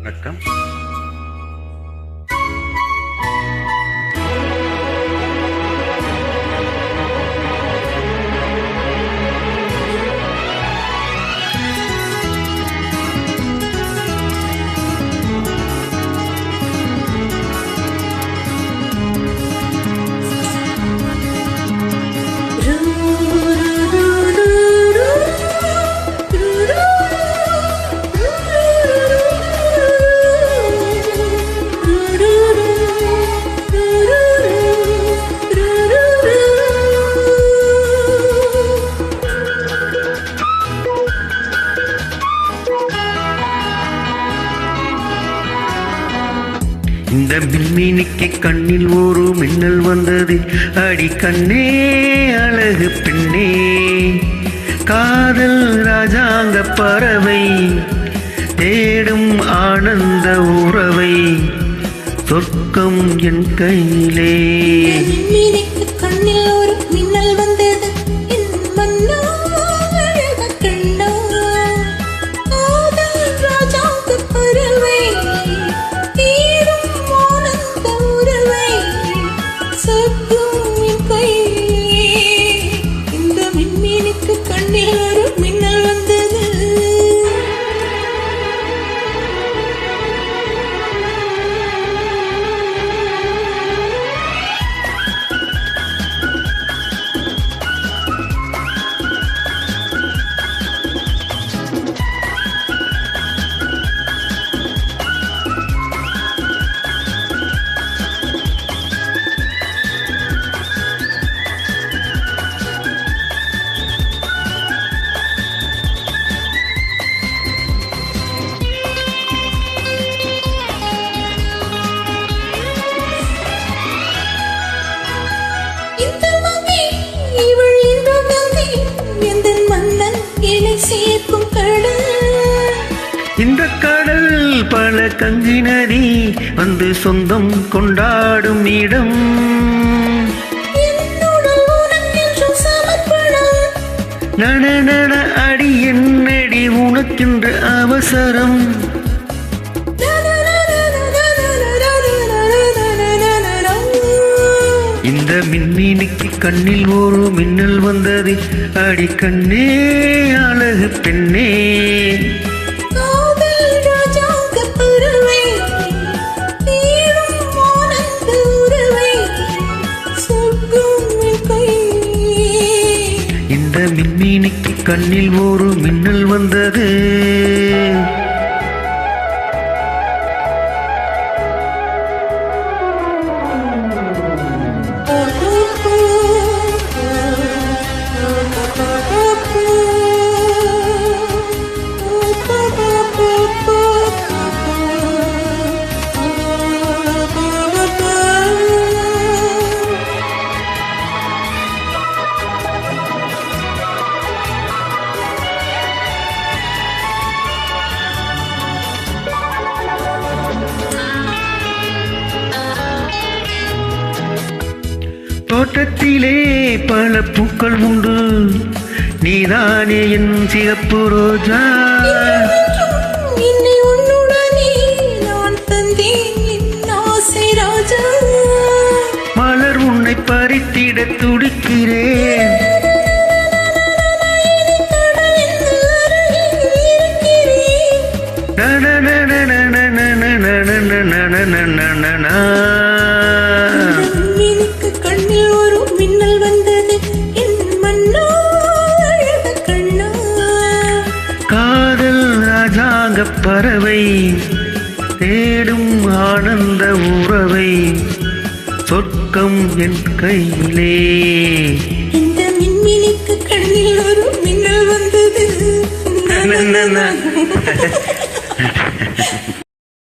வணக்கம். இந்த மின்மினிக்கு கண்ணில் ஒரு மின்னல் வந்தது. அடி கண்ணே அழகு பெண்ணே, காதல் ராஜாங்க பறவை தேடும் ஆனந்த உறவை, சொர்க்கம் என் கையிலே. கண்ணில் ஒரு மின்னல் வந்தது, என் மன்னா அழகு கண்ணா, காதல் ராஜாங்க பறவை தேடும் ஆனந்த உறவை, சொர்க்கம் என் கையிலே. இந்த மின்மினிக்கு கண்ணில் ஒரு மின்னல் வந்தது. இந்த கடல் பல கஞ்சி நதி வந்து சொந்தம் கொண்டாடும் இடம். நட அடி என்னடி உனக்கென்ற அவசரம். இந்த மின்மினிக்கு கண்ணில் ஒரு மின்னல் வந்தது. அடி கண்ணே அழகு பெண்ணே, இந்த மின்மினிக்கு கண்ணில் ஒரு மின்னல் வந்தது. தோட்டத்திலே பல பூக்கள் உண்டு, நீதானே என் சிகப்பு ரோஜா. மலர் உன்னை பறித்திட துடிக்கிறேன். கண்ணில் ஒரு மின்னல் வந்தது, என் மன்னா அழகு கண்ணா, காதல் ராஜாங்க பறவை தேடும் ஆனந்த உறவை, சொர்க்கம் என் கையிலே. இந்த மின்மினிக்கு கண்ணில் ஒரு மின்னல் வந்தது.